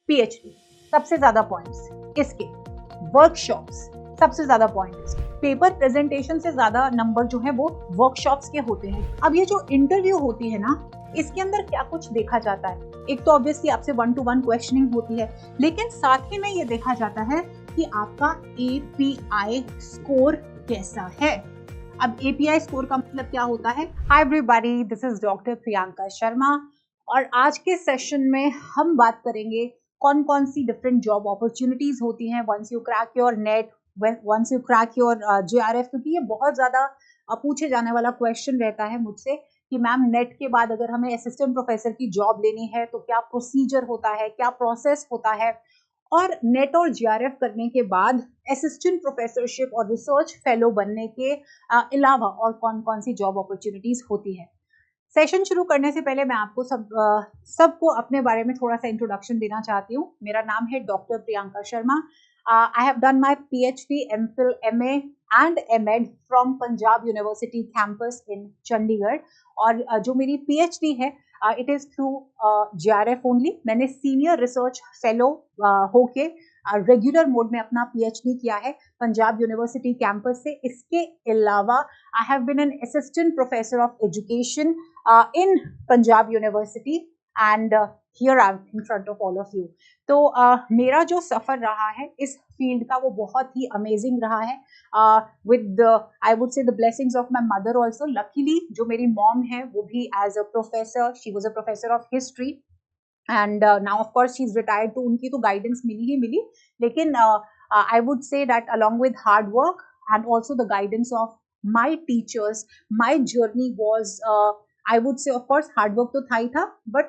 PhD सबसे ज्यादा points इसके, वर्कशॉप्स सबसे ज्यादा पॉइंट्स, पेपर प्रेजेंटेशन से ज्यादा नंबर जो है वो वर्कशॉप्स के होते हैं। अब ये जो इंटरव्यू होती है ना, इसके अंदर क्या कुछ देखा जाता है, एक तो ऑब्वियसली आपसे 1-to-1 क्वेश्चनिंग होती है, लेकिन साथ ही में ये देखा जाता है कि आपका एपीआई स्कोर कैसा है। अब एपीआई स्कोर का मतलब क्या होता है? Hi everybody, this is doctor Priyanka Sharma और आज के सेशन में हम बात करेंगे कौन कौन सी डिफरेंट जॉब अपॉर्चुनिटीज होती हैं once you crack your NET, once you crack your JRF, क्योंकि ये बहुत ज्यादा पूछे जाने वाला क्वेश्चन रहता है मुझसे कि मैम नेट के बाद अगर हमें असिस्टेंट प्रोफेसर की जॉब लेनी है तो क्या प्रोसीजर होता है, क्या प्रोसेस होता है, और नेट और जीआरएफ करने के बाद असिस्टेंट प्रोफेसरशिप और रिसर्च फेलो बनने के अलावा और कौन कौन सी जॉब अपॉर्चुनिटीज होती है। सेशन शुरू करने से पहले मैं आपको सबको अपने बारे में थोड़ा सा इंट्रोडक्शन देना चाहती हूँ। मेरा नाम है doctor Priyanka Sharma. I have done my PhD, MPhil, MA and MEd from Punjab University campus in Chandigarh और जो मेरी PhD है it is through JRF only। मैंने सीनियर रिसर्च फेलो होके रेगुलर मोड में अपना PhD किया है पंजाब यूनिवर्सिटी कैंपस से। इसके अलावा I have been an assistant professor of education in Punjab University and here I am in front of all of you। तो मेरा जो सफर रहा है इस फील्ड का वो बहुत ही अमेजिंग रहा है with I would say the blessings of my mother also। Luckily जो मेरी मॉम है वो भी as a professor, she was a professor of history and now of course she's retired, तो उनकी तो गाइडेंस मिली ही मिली, लेकिन I would say that along with hard work and also the guidance of my teachers, my journey was I would say of course hard work तो था ही था, but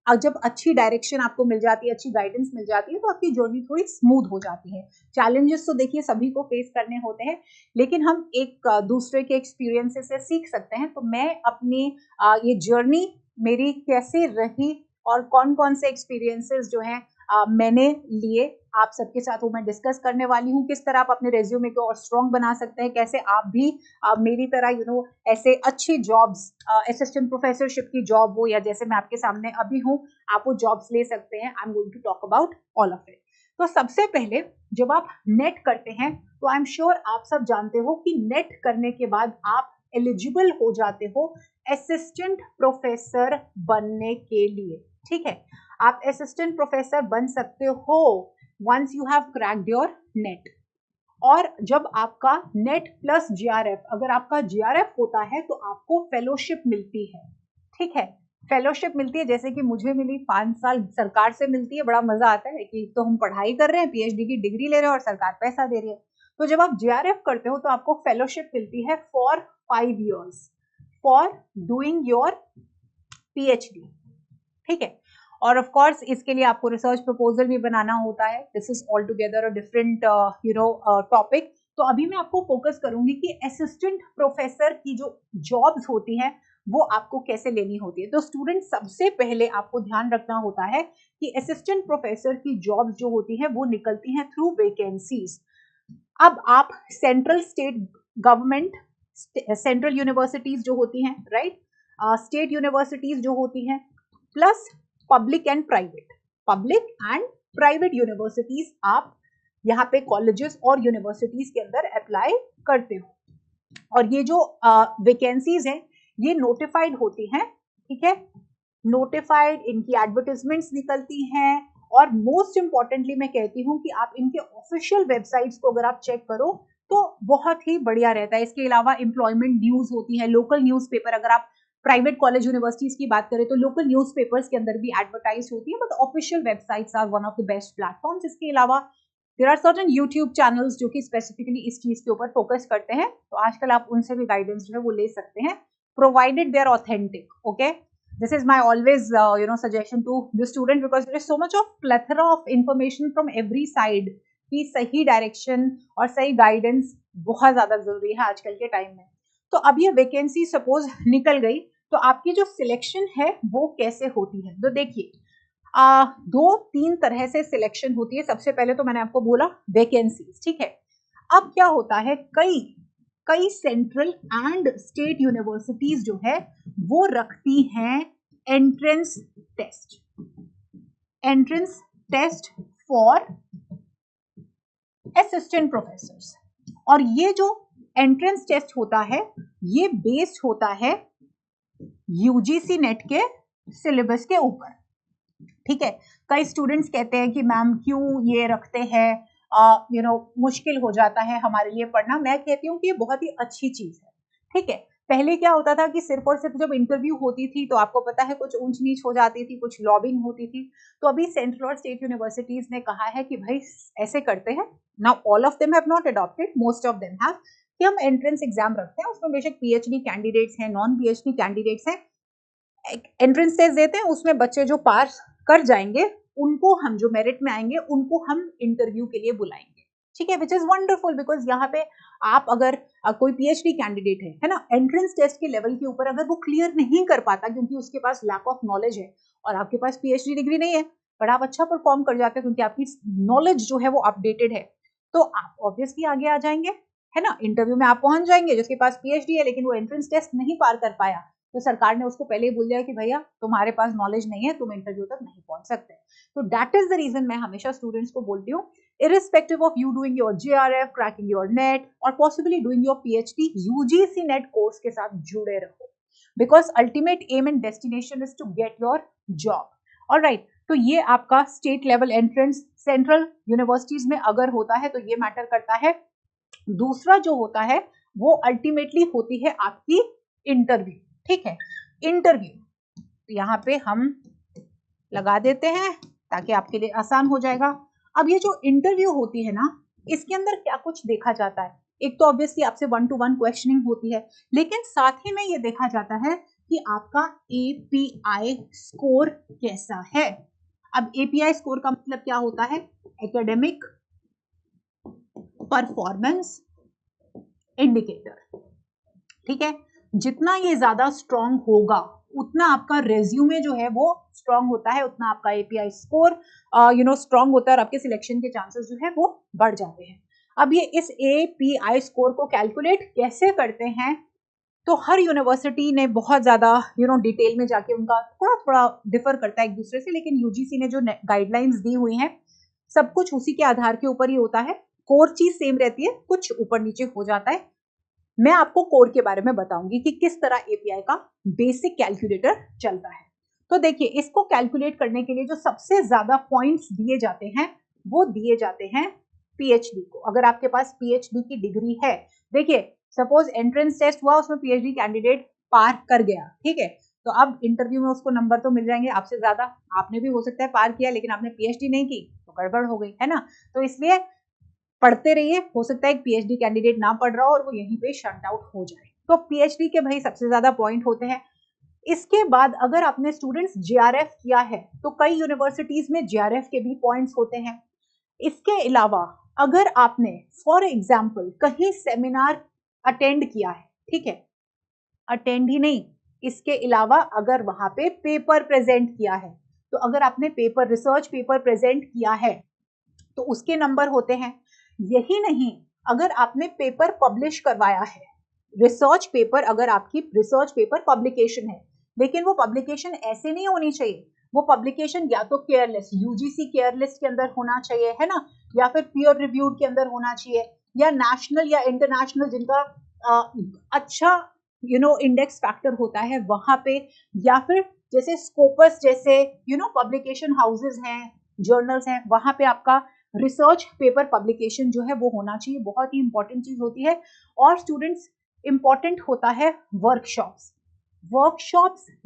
जब अच्छी direction आपको मिल जाती है, अच्छी गाइडेंस मिल जाती है तो आपकी जर्नी थोड़ी स्मूथ हो जाती है। चैलेंजेस तो देखिए सभी को फेस करने होते हैं, लेकिन हम एक दूसरे के एक्सपीरियंसेस से सीख सकते हैं। तो मैं अपनी ये जर्नी मेरी कैसे रही और कौन कौन से एक्सपीरियंसेस जो हैं मैंने लिए आप सबके साथ वो मैं डिस्कस करने वाली हूँ। किस तरह आप अपने रेज्यूमे को और स्ट्रॉन्ग बना सकते हैं, कैसे आप भी मेरी तरह ऐसे अच्छी जॉब्स, असिस्टेंट प्रोफेसरशिप की जॉब हो या जैसे मैं आपके सामने अभी हूँ आप वो जॉब्स ले सकते हैं। I am going to talk about all of it. तो सबसे पहले जब आप नेट करते हैं तो आई एम श्योर आप सब जानते हो कि नेट करने के बाद आप एलिजिबल हो जाते हो असिस्टेंट प्रोफेसर बनने के लिए। ठीक है, आप असिस्टेंट प्रोफेसर बन सकते हो once you have cracked your NET. और जब आपका नेट प्लस जीआरएफ, अगर आपका जीआरएफ होता है तो आपको फेलोशिप मिलती है। ठीक है, फेलोशिप मिलती है, जैसे कि मुझे मिली 5 साल सरकार से मिलती है। बड़ा मजा आता है कि तो हम पढ़ाई कर रहे हैं, पीएचडी की डिग्री ले रहे हैं और सरकार पैसा दे रही है। तो जब आप जीआरएफ करते हो तो आपको फेलोशिप मिलती है for 5 years for doing your PhD. ठीक है, और ऑफ कोर्स इसके लिए आपको रिसर्च प्रपोजल भी बनाना होता है। This is all together a different topic. तो अभी मैं आपको फोकस करूंगी कि असिस्टेंट प्रोफेसर की जो जॉब्स होती हैं वो आपको कैसे लेनी होती है। तो स्टूडेंट सबसे पहले आपको ध्यान रखना होता है कि असिस्टेंट प्रोफेसर की जॉब्स जो होती हैं वो निकलती हैं थ्रू वैकेंसीज। अब आप central state government, central universities जो होती हैं, राइट, स्टेट यूनिवर्सिटीज जो होती हैं, plus public and private universities आप यहाँ पे कॉलेजेस और यूनिवर्सिटीज के अंदर अप्लाई करते हो। और ये जो वैकेंसीज हैं ये नोटिफाइड होती हैं। ठीक है, नोटिफाइड, इनकी एडवर्टाइजमेंट्स निकलती हैं और मोस्ट इंपॉर्टेंटली मैं कहती हूँ कि आप इनके ऑफिशियल वेबसाइट्स को अगर आप चेक करो तो बहुत ही बढ़िया रहता है। इसके अलावा एम्प्लॉयमेंट न्यूज होती है, लोकल न्यूज़पेपर, अगर आप प्राइवेट कॉलेज यूनिवर्सिटीज की बात करें तो लोकल न्यूज़पेपर्स के अंदर भी एडवर्टाइज होती है, but official websites are one of the best platforms. इसके अलावा there are certain YouTube channels जो कि स्पेसिफिकली इस चीज के ऊपर फोकस करते हैं, तो आजकल आप उनसे भी गाइडेंस जो है वो ले सकते हैं, provided they are authentic. Okay, this is my always suggestion to the student because there is so much of plethora of information from every side कि सही डायरेक्शन और सही गाइडेंस बहुत ज्यादा जरूरी है आजकल के टाइम में। तो अब ये वैकेंसी सपोज निकल गई तो आपकी जो सिलेक्शन है वो कैसे होती है। तो देखिए 2-3 तरह से सिलेक्शन होती है। सबसे पहले तो मैंने आपको बोला वैकेंसीज, ठीक है। अब क्या होता है, कई सेंट्रल एंड स्टेट यूनिवर्सिटीज जो है वो रखती हैं entrance test. Entrance test for assistant professors. और ये जो एंट्रेंस टेस्ट होता है ये बेस्ड होता है यूजीसी नेट के सिलेबस के ऊपर। ठीक है, कई स्टूडेंट्स कहते हैं कि मैम क्यों ये रखते हैं, मुश्किल हो जाता है हमारे लिए पढ़ना। मैं कहती हूँ कि ये बहुत ही अच्छी चीज है। ठीक है, पहले क्या होता था कि सिर्फ और सिर्फ जब इंटरव्यू होती थी तो आपको पता है कुछ ऊंच नीच हो जाती थी, कुछ लॉबिंग होती थी। तो अभी सेंट्रल और स्टेट यूनिवर्सिटीज ने कहा है कि भाई ऐसे करते हैं, now all of them have not adopted, most of them have, कि हम एंट्रेंस एग्जाम रखते हैं। उसमें बेशक पीएचडी कैंडिडेट्स हैं, नॉन पीएचडी कैंडिडेट्स हैं, एंट्रेंस टेस्ट देते हैं, उसमें बच्चे जो पास कर जाएंगे उनको हम, जो मेरिट में आएंगे उनको हम इंटरव्यू के लिए बुलाएंगे। ठीक है, विच इज वंडरफुल, बिकॉज यहाँ पे आप अगर कोई पीएचडी कैंडिडेट है ना, एंट्रेंस टेस्ट के लेवल के ऊपर अगर वो क्लियर नहीं कर पाता क्योंकि उसके पास लैक ऑफ नॉलेज है और आपके पास पीएचडी डिग्री नहीं है, पर आप अच्छा परफॉर्म कर जाते हैं क्योंकि आपकी नॉलेज जो है वो अपडेटेड है, तो आप ऑब्वियसली आगे आ जाएंगे, है ना। इंटरव्यू में आप पहुंच जाएंगे, जिसके पास पीएचडी है लेकिन वो एंट्रेंस टेस्ट नहीं पार कर पाया तो सरकार ने उसको पहले ही बोल दिया कि भैया तुम्हारे पास नॉलेज नहीं है, तुम इंटरव्यू तक नहीं पहुंच सकते। तो दैट इज द रीजन मैं हमेशा स्टूडेंट्स को बोलती हूँ, irrespective of you doing your JRF, cracking your NET और possibly doing your PhD, UGC NET course के साथ जुड़े रहो, because ultimate aim and destination is to get your job. Alright, तो ये आपका state level entrance central universities में अगर होता है तो ये मैटर करता है। दूसरा जो होता है वो अल्टीमेटली होती है आपकी इंटरव्यू। ठीक है, इंटरव्यू यहाँ पे हम लगा देते हैं ताकि आपके लिए आसान हो जाएगा। अब ये जो इंटरव्यू होती है ना, इसके अंदर क्या कुछ देखा जाता है, एक तो ऑब्वियसली आपसे 1-to-1 क्वेश्चनिंग होती है, लेकिन साथ ही में ये देखा जाता है कि आपका एपीआई स्कोर कैसा है। अब एपीआई स्कोर का मतलब क्या होता है, एकेडमिक परफॉर्मेंस इंडिकेटर। ठीक है, जितना ये ज्यादा स्ट्रॉन्ग होगा उतना आपका रेज्यूमे जो है वो स्ट्रॉन्ग होता है, उतना आपका एपीआई स्कोर स्ट्रॉन्ग होता है और आपके सिलेक्शन के चांसेस जो है वो बढ़ जाते हैं। अब ये इस एपीआई स्कोर को कैलकुलेट कैसे करते हैं, तो हर यूनिवर्सिटी ने बहुत ज्यादा डिटेल में जाके उनका थोड़ा थोड़ा डिफर करता है एक दूसरे से, लेकिन यूजीसी ने जो गाइडलाइंस दी हुई हैं सब कुछ उसी के आधार के ऊपर ही होता है। कोर चीज सेम रहती है, कुछ ऊपर नीचे हो जाता है। मैं आपको कोर के बारे में बताऊंगी कि किस तरह एपीआई का बेसिक कैलकुलेटर चलता है। तो देखिए, इसको कैलकुलेट करने के लिए जो सबसे ज्यादा पॉइंट्स दिए जाते हैं वो दिए जाते हैं पीएचडी को। अगर आपके पास पीएचडी की डिग्री है, देखिए सपोज एंट्रेंस टेस्ट हुआ, उसमें पीएचडी कैंडिडेट पार कर गया, ठीक है, तो अब इंटरव्यू में उसको नंबर तो मिल जाएंगे आपसे ज्यादा, आपने भी हो सकता है पार किया लेकिन आपने पीएचडी नहीं की तो गड़बड़ हो गई, है ना। तो इसलिए पढ़ते रहिए, हो सकता है एक पीएचडी कैंडिडेट ना पढ़ रहा हो और वो यहीं पे शट आउट हो जाए। तो पीएचडी के भाई सबसे ज्यादा पॉइंट होते हैं। इसके बाद अगर आपने स्टूडेंट्स जेआरएफ किया है तो कई यूनिवर्सिटीज में जेआरएफ के भी पॉइंट्स होते हैं। इसके अलावा अगर आपने फॉर एग्जाम्पल कहीं सेमिनार अटेंड किया है, ठीक है, अटेंड ही नहीं, इसके अलावा अगर वहां पे पेपर प्रेजेंट किया है, तो अगर आपने पेपर, रिसर्च पेपर प्रेजेंट किया है तो उसके नंबर होते हैं। यही नहीं, अगर आपने पेपर पब्लिश करवाया है, रिसर्च पेपर, अगर आपकी रिसर्च पेपर पब्लिकेशन है, लेकिन वो पब्लिकेशन ऐसे नहीं होनी चाहिए, वो पब्लिकेशन या तो केयरलेस, यूजीसी केयरलेस के अंदर होना चाहिए, है ना, या फिर पीयर रिव्यूड के अंदर होना चाहिए, या नेशनल या इंटरनेशनल जिनका अच्छा इंडेक्स फैक्टर होता है वहां पे, या फिर जैसे स्कोपस जैसे पब्लिकेशन हाउसेज हैं, जर्नल्स हैं, वहां पे आपका रिसर्च पेपर पब्लिकेशन जो है वो होना चाहिए, बहुत ही इंपॉर्टेंट चीज होती है। और स्टूडेंट्स, इंपॉर्टेंट होता है वर्कशॉप्स,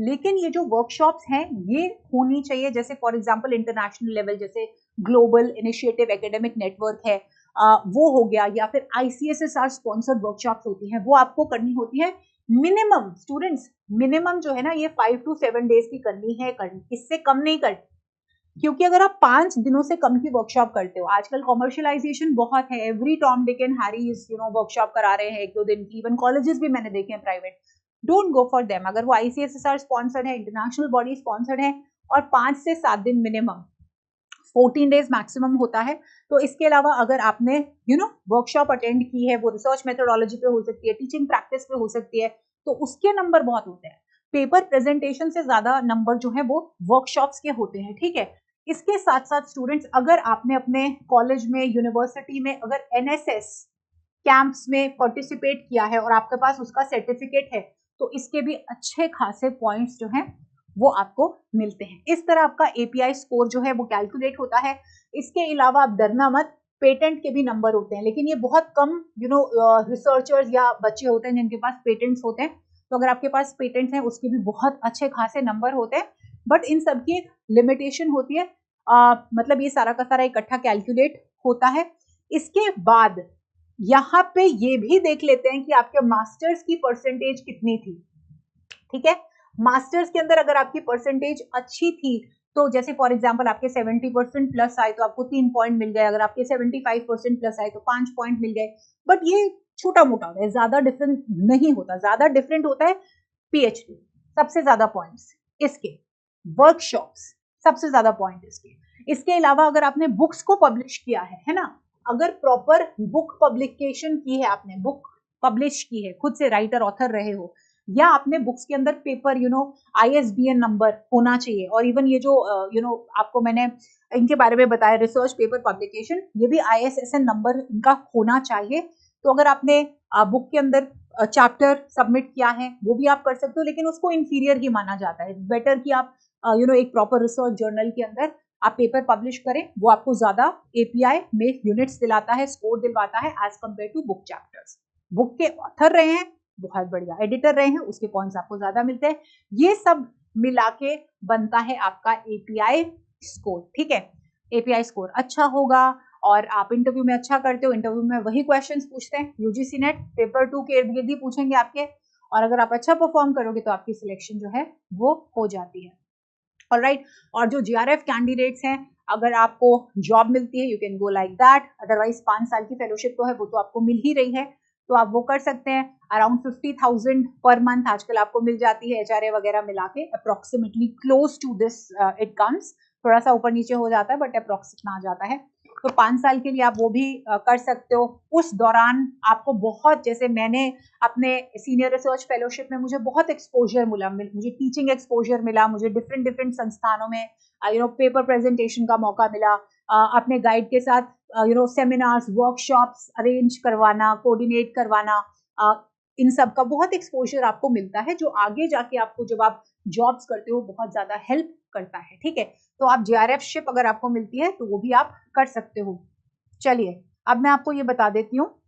लेकिन ये जो वर्कशॉप्स हैं ये होनी चाहिए, जैसे फॉर एग्जांपल इंटरनेशनल लेवल, जैसे ग्लोबल इनिशिएटिव एकेडमिक नेटवर्क है, वो हो गया, या फिर ICSSR स्पॉन्सर्ड वर्कशॉप्स होती हैं, वो आपको करनी होती है। मिनिमम स्टूडेंट्स, मिनिमम जो है ना ये 5 to 7 डेज की करनी है, इससे कम नहीं करनी, क्योंकि अगर आप 5 दिनों से कम की वर्कशॉप करते हो, आजकल कॉमर्शियलाइजेशन बहुत है, every Tom Dick and Harry workshop करा रहे हैं 1-2 दिन की, इवन कॉलेजेस भी मैंने देखे हैं private, don't go for them. अगर वो ICSSR स्पॉन्सर्ड है, इंटरनेशनल बॉडी स्पॉन्सर्ड है और 5 से 7 दिन मिनिमम, 14 डेज मैक्सिमम होता है। तो इसके अलावा अगर आपने वर्कशॉप अटेंड की है, वो रिसर्च मेथोडोलॉजी पे हो सकती है, टीचिंग प्रैक्टिस पे हो सकती है, तो उसके नंबर बहुत होते हैं। पेपर प्रेजेंटेशन से ज्यादा नंबर जो है वो वर्कशॉप्स के होते हैं, ठीक है। इसके साथ साथ स्टूडेंट्स, अगर आपने अपने कॉलेज में, यूनिवर्सिटी में अगर एनएसएस कैंप्स में पार्टिसिपेट किया है और आपके पास उसका सर्टिफिकेट है, तो इसके भी अच्छे खासे पॉइंट्स जो हैं वो आपको मिलते हैं। इस तरह आपका एपीआई स्कोर जो है वो कैलकुलेट होता है। इसके अलावा आप डरना मत, पेटेंट के भी नंबर होते हैं, लेकिन ये बहुत कम रिसर्चर्स या बच्चे होते हैं जिनके पास पेटेंट्स होते हैं। तो अगर आपके पास पेटेंट्स हैं उसके भी बहुत अच्छे खासे नंबर होते हैं, बट इन सबकी एक लिमिटेशन होती है। मतलब ये सारा का सारा इकट्ठा कैलकुलेट होता है। इसके बाद यहाँ पे ये भी देख लेते हैं कि आपके मास्टर्स की परसेंटेज कितनी थी। ठीक है, मास्टर्स के अंदर अगर आपकी परसेंटेज अच्छी थी, तो जैसे फॉर एग्जांपल आपके 70% प्लस आए तो आपको 3 पॉइंट मिल गए, अगर आपके 75% प्लस आए तो 5 पॉइंट मिल गए। बट ये छोटा मोटा होता है, ज्यादा डिफरेंट नहीं होता। ज्यादा डिफरेंट होता है पीएचडी, सबसे ज्यादा पॉइंट्स इसके, वर्कशॉप्स सबसे ज्यादा पॉइंट इसके। इसके अलावा अगर आपने बुक्स को पब्लिश किया है ना, अगर प्रॉपर बुक पब्लिकेशन की है, आपने बुक पब्लिश की है, खुद से राइटर ऑथर रहे हो, या आपने बुक्स के अंदर पेपर आईएसबीएन नंबर होना चाहिए। और इवन ये जो आपको मैंने इनके बारे में बताया, रिसर्च पेपर पब्लिकेशन, ये भी आईएसएसएन नंबर इनका होना चाहिए। तो अगर आपने बुक के अंदर चैप्टर सबमिट किया है वो भी आप कर सकते हो, लेकिन उसको इंफीरियर ही माना जाता है। बेटर कि आप एक प्रॉपर रिसर्च जर्नल के अंदर आप पेपर पब्लिश करें, वो आपको ज्यादा एपीआई में यूनिट्स दिलाता है, स्कोर दिलवाता है as compare to book chapters. Book के ऑथर रहे हैं, बहुत बढ़िया, एडिटर रहे हैं, उसके पॉइंट्स आपको ज्यादा मिलते हैं। ये सब मिला के बनता है आपका एपीआई स्कोर। ठीक है, एपीआई स्कोर अच्छा होगा और आप इंटरव्यू में अच्छा करते हो, इंटरव्यू में वही क्वेश्चंस पूछते हैं, यूजीसी नेट पेपर 2 के इर्द गिर्द ही पूछेंगे आपके, और अगर आप अच्छा परफॉर्म करोगे तो आपकी सिलेक्शन जो है वो हो जाती है। ऑलराइट, और जो जीआरएफ कैंडिडेट्स हैं, अगर आपको जॉब मिलती है you can go like that, otherwise 5 साल की फेलोशिप तो है, वो तो आपको मिल ही रही है, तो आप वो कर सकते हैं। अराउंड 50,000 पर मंथ आजकल आपको मिल जाती है, एचआरए वगैरह मिला के, approximately close to this it comes, थोड़ा सा ऊपर नीचे हो जाता है बट अप्रोक्स इतना आ जाता है। तो 5 साल के लिए आप वो भी कर सकते हो। उस दौरान आपको बहुत, जैसे मैंने अपने सीनियर रिसर्च फेलोशिप में मुझे बहुत एक्सपोजर मिला, मुझे टीचिंग एक्सपोजर मिला, मुझे डिफरेंट डिफरेंट संस्थानों में पेपर प्रेजेंटेशन का मौका मिला, अपने गाइड के साथ सेमिनार्स, वर्कशॉप्स अरेंज करवाना, कोऑर्डिनेट करवाना, इन सब का बहुत एक्सपोजर आपको मिलता है, जो आगे जाके आपको जब आप जॉब्स करते हो बहुत ज्यादा हेल्प करता है। ठीक है, तो आप जीआरएफ शिप अगर आपको मिलती है तो वो भी आप कर सकते हो। चलिए, अब मैं आपको ये बता देती हूँ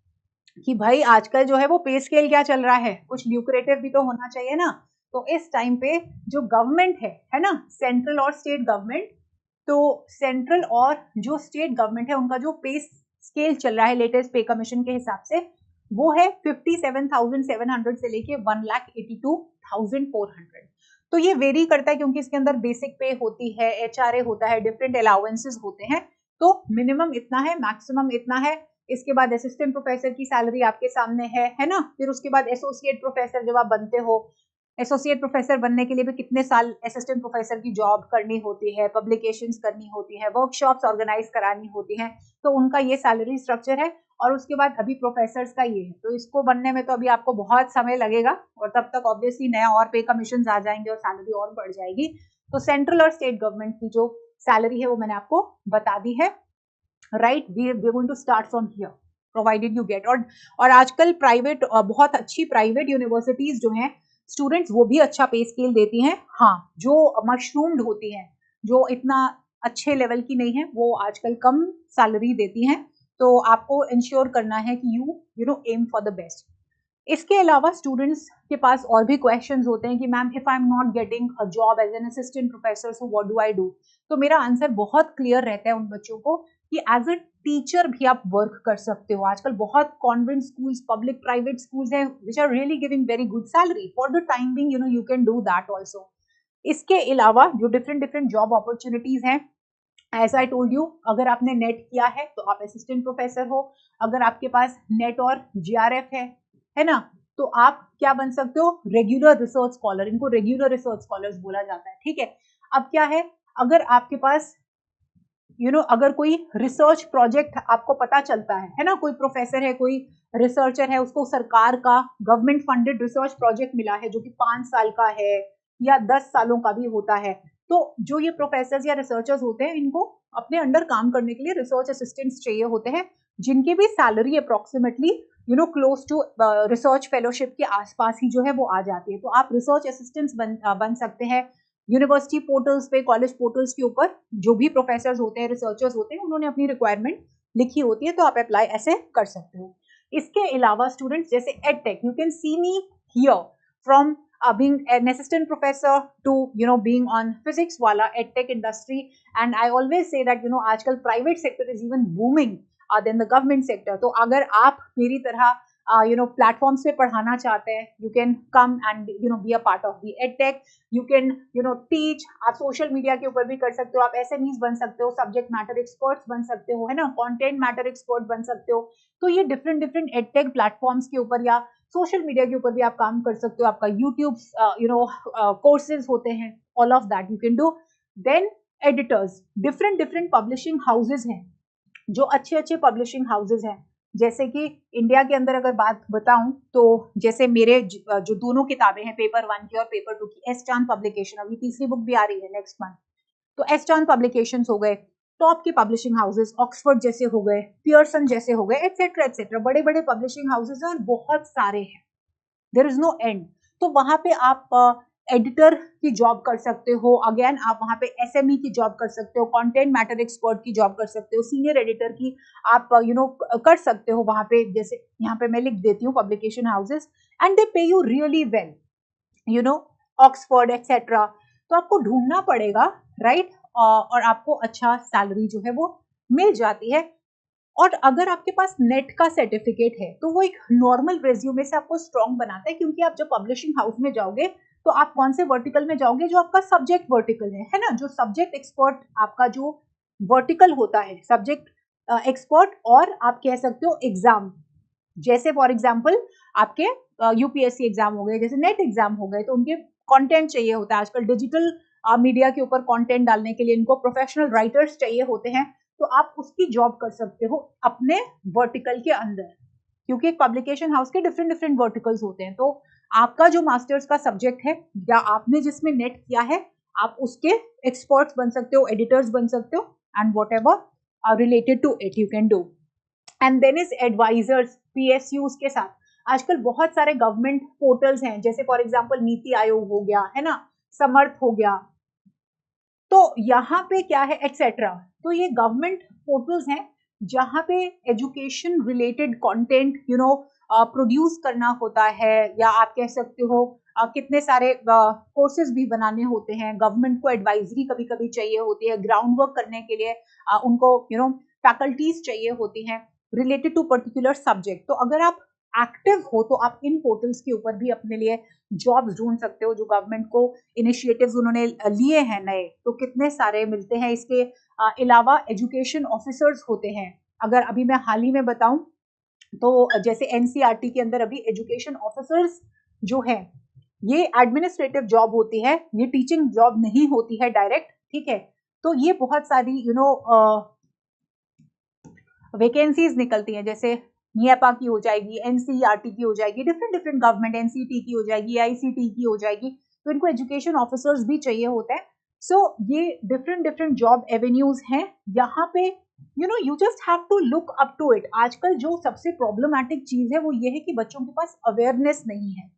कि भाई आजकल जो है वो पे स्केल क्या चल रहा है, कुछ ल्यूक्रेटिव भी तो होना चाहिए ना। तो इस टाइम पे जो गवर्नमेंट है ना, सेंट्रल और स्टेट गवर्नमेंट, तो सेंट्रल और जो स्टेट गवर्नमेंट है उनका जो पे स्केल चल रहा है लेटेस्ट पे कमीशन के हिसाब से, वो है 57,700 से लेके 1,82,400। तो ये वेरी करता है क्योंकि इसके अंदर बेसिक पे होती है, एचआरए होता है, डिफरेंट अलाउंसेस होते हैं। तो मिनिमम इतना है, मैक्सिमम इतना है। इसके बाद असिस्टेंट प्रोफेसर की सैलरी आपके सामने है ना। फिर उसके बाद एसोसिएट प्रोफेसर जब आप बनते हो, एसोसिएट प्रोफेसर बनने के लिए भी कितने साल असिस्टेंट प्रोफेसर की जॉब करनी होती है, पब्लिकेशंस करनी होती है, वर्कशॉप्स ऑर्गेनाइज करानी होती हैं, तो उनका ये सैलरी स्ट्रक्चर है। और उसके बाद अभी प्रोफेसर्स का ये है, तो इसको बनने में तो अभी आपको बहुत समय लगेगा, और तब तक ऑब्वियसली नया और पे कमीशन आ जाएंगे और सैलरी और बढ़ जाएगी। तो सेंट्रल और स्टेट गवर्नमेंट की जो सैलरी है वो मैंने आपको बता दी है। Right, we are going to start from here provided you get. और आजकल प्राइवेट, बहुत अच्छी प्राइवेट यूनिवर्सिटीज जो हैं, स्टूडेंट्स वो भी अच्छा पे स्केल देती हैं। हाँ, जो मशरूम्ड होती हैं, जो इतना अच्छे लेवल की नहीं है, वो आजकल कम सैलरी देती हैं। तो आपको इंश्योर करना है कि you know aim for the best. इसके अलावा स्टूडेंट्स के पास और भी क्वेश्चंस होते हैं कि ma'am if I am not getting a job as an assistant professor so what do I do. तो मेरा आंसर बहुत क्लियर रहता है उन बच्चों को कि एज अ टीचर भी आप वर्क कर सकते हो। आजकल बहुत convent schools, public private schools हैं which are really giving very good salary for the time being, you can do that also. इसके अलावा जो डिफरेंट डिफरेंट जॉब अपॉर्चुनिटीज हैं, एज आई टोल्ड यू, अगर आपने नेट किया है तो आप असिस्टेंट प्रोफेसर हो। अगर आपके पास नेट और जीआरएफ है ना, तो आप क्या बन सकते हो, रेगुलर रिसर्च स्कॉलर। इनको रेगुलर रिसर्च स्कॉलर्स बोला जाता है। ठीक है, अब क्या है, अगर आपके पास अगर कोई रिसर्च प्रोजेक्ट आपको पता चलता है ना, कोई प्रोफेसर है, कोई रिसर्चर है, उसको सरकार का गवर्नमेंट फंडेड रिसर्च प्रोजेक्ट मिला है जो कि 5 साल का है या 10 सालों का भी होता है, तो जो ये प्रोफेसर्स या रिसर्चर्स होते हैं, इनको अपने अंडर काम करने के लिए रिसर्च असिस्टेंट्स चाहिए होते हैं, जिनकी भी salary approximately close to research fellowship के आसपास ही जो है वो आ जाती है। तो आप रिसर्च असिस्टेंट्स बन सकते हैं यूनिवर्सिटी पोर्टल्स पे, कॉलेज पोर्टल्स के ऊपर। जो भी प्रोफेसर्स होते हैं, रिसर्चर्स होते हैं, उन्होंने अपनी रिक्वायरमेंट लिखी होती है, तो आप अप्लाई ऐसे कर सकते हो। इसके अलावा स्टूडेंट्स, जैसे edtech, you can see me here from being an assistant professor to being on physics wala edtech industry, and I always say that आजकल private sector is even booming than the government sector. तो अगर आप मेरी तरह platforms पे पढ़ाना चाहते हैं, you can come and be a part of the edtech. You can teach, आप सोशल मीडिया के ऊपर भी कर सकते हो, आप एसएमईज बन सकते हो, सब्जेक्ट मैटर एक्सपर्ट्स बन सकते हो, है ना, कंटेंट मैटर एक्सपर्ट बन सकते हो। तो ये डिफरेंट एडटेक प्लेटफॉर्म्स के ऊपर या सोशल मीडिया के ऊपर भी आप काम कर सकते हो। आपका यूट्यूब कोर्सेज होते हैं, all of that you can do. Then editors, different publishing houses हैं, जो अच्छे पब्लिशिंग हाउसेज हैं। जैसे कि इंडिया के अंदर अगर बात बताऊं तो जैसे मेरे जो दोनों किताबें हैं, पेपर 1 की और पेपर 2 की, एस चांद पब्लिकेशन, अभी तीसरी बुक भी आ रही है नेक्स्ट मंथ, तो एस चांद पब्लिकेशंस हो गए, टॉप के पब्लिशिंग हाउसेस, ऑक्सफोर्ड जैसे हो गए, पियर्सन जैसे हो गए, एटसेट्रा, बड़े पब्लिशिंग हाउसेस हैं और बहुत सारे हैं, देयर इज नो एंड। तो वहां पे आप एडिटर की जॉब कर सकते हो, अगेन आप वहां पे एसएमई की जॉब कर सकते हो, कंटेंट मैटर एक्सपर्ट की जॉब कर सकते हो, सीनियर एडिटर की आप कर सकते हो वहां पे। जैसे यहाँ पे मैं लिख देती हूँ पब्लिकेशन हाउसेस, एंड दे पे you really well, Oxford etcetera. तो आपको ढूंढना पड़ेगा, राइट, और आपको अच्छा सैलरी जो है वो मिल जाती है। और अगर आपके पास नेट का सर्टिफिकेट है तो वो एक नॉर्मल रेज्यूमे से आपको स्ट्रॉन्ग बनाता है, क्योंकि आप जब पब्लिशिंग हाउस में जाओगे तो आप कौन से वर्टिकल में जाओगे, जो आपका सब्जेक्ट वर्टिकल है ना, जो सब्जेक्ट एक्सपर्ट आपका जो वर्टिकल होता है, सब्जेक्ट एक्सपर्ट, और आप कह सकते हो एग्जाम। जैसे फॉर एग्जाम्पल आपके यूपीएससी एग्जाम हो गए, जैसे नेट एग्जाम हो गए, तो उनके कंटेंट चाहिए होता है। आजकल डिजिटल मीडिया के ऊपर कंटेंट डालने के लिए इनको प्रोफेशनल राइटर्स चाहिए होते हैं, तो आप उसकी जॉब कर सकते हो अपने वर्टिकल के अंदर, क्योंकि एक पब्लिकेशन हाउस के डिफरेंट वर्टिकल्स होते हैं। तो आपका जो मास्टर्स का सब्जेक्ट है या आपने जिसमें नेट किया है, आप उसके एक्सपर्ट्स बन सकते हो, एडिटर्स बन सकते हो, and whatever related to it you can do. And then is advisers, PSUs के साथ आजकल बहुत सारे गवर्नमेंट पोर्टल्स हैं, जैसे फॉर एग्जाम्पल नीति आयोग हो गया, है ना, समर्थ हो गया, तो यहाँ पे क्या है, एटसेट्रा। तो ये गवर्नमेंट पोर्टल्स हैं जहाँ पे एजुकेशन रिलेटेड कंटेंट प्रोड्यूस करना होता है, या आप कह सकते हो कितने सारे कोर्सेज भी बनाने होते हैं। गवर्नमेंट को एडवाइजरी कभी कभी चाहिए होती है, ग्राउंड वर्क करने के लिए उनको फैकल्टीज चाहिए होती हैं रिलेटेड टू पर्टिकुलर सब्जेक्ट। तो अगर आप एक्टिव हो तो आप इन पोर्टल्स के ऊपर भी अपने लिए जॉब्स ढूंढ सकते हो। जो गवर्नमेंट को इनिशिएटिव्स उन्होंने लिए हैं नए, तो कितने सारे मिलते हैं। इसके अलावा एजुकेशन ऑफिसर्स होते हैं। अगर अभी मैं हाल ही में बताऊं तो जैसे एनसीईआरटी के अंदर अभी एजुकेशन ऑफिसर्स जो है, ये एडमिनिस्ट्रेटिव जॉब होती है, ये टीचिंग जॉब नहीं होती है डायरेक्ट, ठीक है। तो ये बहुत सारी वैकेंसीज निकलती हैं, जैसे नियापा की हो जाएगी, एनसीईआरटी की हो जाएगी, डिफरेंट गवर्नमेंट, एनसीटी की हो जाएगी, आईसीटी की हो जाएगी, तो इनको एजुकेशन ऑफिसर्स भी चाहिए होते हैं। सो ये डिफरेंट जॉब एवेन्यूज हैं। यहाँ पे you just have to look up to it. आजकल जो सबसे प्रॉब्लमैटिक चीज है वो ये है कि बच्चों के पास अवेयरनेस नहीं है,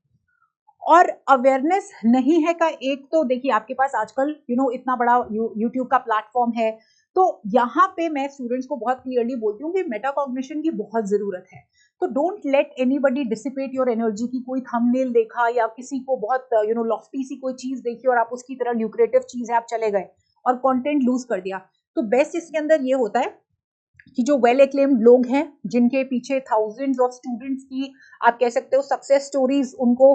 और अवेयरनेस नहीं है का एक तो देखिए, आपके पास आजकल इतना बड़ा यूट्यूब का प्लेटफॉर्म है, तो यहाँ पे मैं स्टूडेंट्स को बहुत क्लियरली बोलती हूँ कि मेटाकॉग्निशन की बहुत जरूरत है। तो don't let anybody dissipate your energy की कोई थंबनेल देखा या किसी को बहुत लॉफ्टी सी कोई चीज देखी और आप उसकी तरह ल्यूक्रेटिव चीज है आप चले गए और कंटेंट लूज कर दिया। तो बेस्ट इसके अंदर ये होता है कि जो वेल एक्लेम्ड लोग हैं, जिनके पीछे थाउजेंड्स ऑफ स्टूडेंट्स की आप कह सकते हो सक्सेस स्टोरीज उनको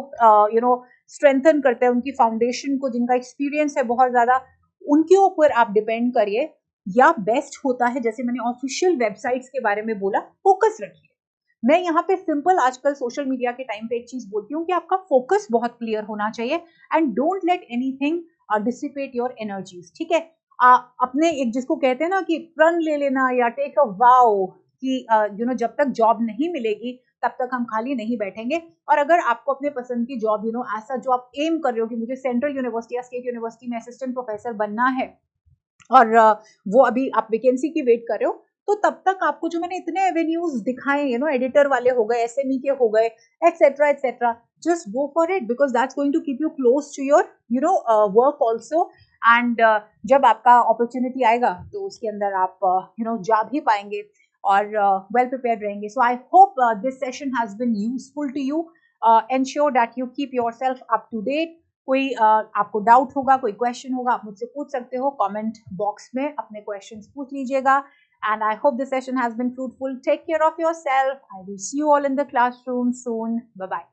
स्ट्रेंथन करते हैं, उनकी फाउंडेशन को, जिनका एक्सपीरियंस है बहुत ज्यादा, उनके ऊपर आप डिपेंड करिए। या बेस्ट होता है, जैसे मैंने ऑफिशियल वेबसाइट्स के बारे में बोला, फोकस रखिए। मैं यहाँ पे सिंपल आजकल सोशल मीडिया के टाइम पे एक चीज बोलती हूँ कि आपका फोकस बहुत क्लियर होना चाहिए, and don't let anything dissipate your energies, ठीक है। अपने एक जिसको कहते हैं ना कि प्रण ले लेना या टेक अ वाओ कि जब तक जॉब नहीं मिलेगी तब तक हम खाली नहीं बैठेंगे। और अगर आपको अपने पसंद की जॉब ऐसा जो आप एम कर रहे हो कि मुझे सेंट्रल यूनिवर्सिटी या स्टेट यूनिवर्सिटी में असिस्टेंट प्रोफेसर बनना है और वो अभी आप वैकेंसी की वेट कर रहे हो, तो तब तक आपको जो मैंने इतने एवेन्यूज दिखाए एडिटर वाले हो गए, एसएमई के हो गए, etcetera etcetera, just go for it because that's going to keep you close to your work also. And जब आपका अपॉर्चुनिटी आएगा तो उसके अंदर आप जा भी पाएंगे और वेल प्रिपेयर्ड रहेंगे। So I hope this session has been useful to you. Ensure that you keep yourself up to date. कोई आपको डाउट होगा, कोई क्वेश्चन होगा, आप मुझसे पूछ सकते हो, कमेंट बॉक्स में अपने क्वेश्चंस पूछ लीजिएगा। And I hope this session has been fruitful. Take care of yourself. I will see you all in the classroom soon. Bye bye.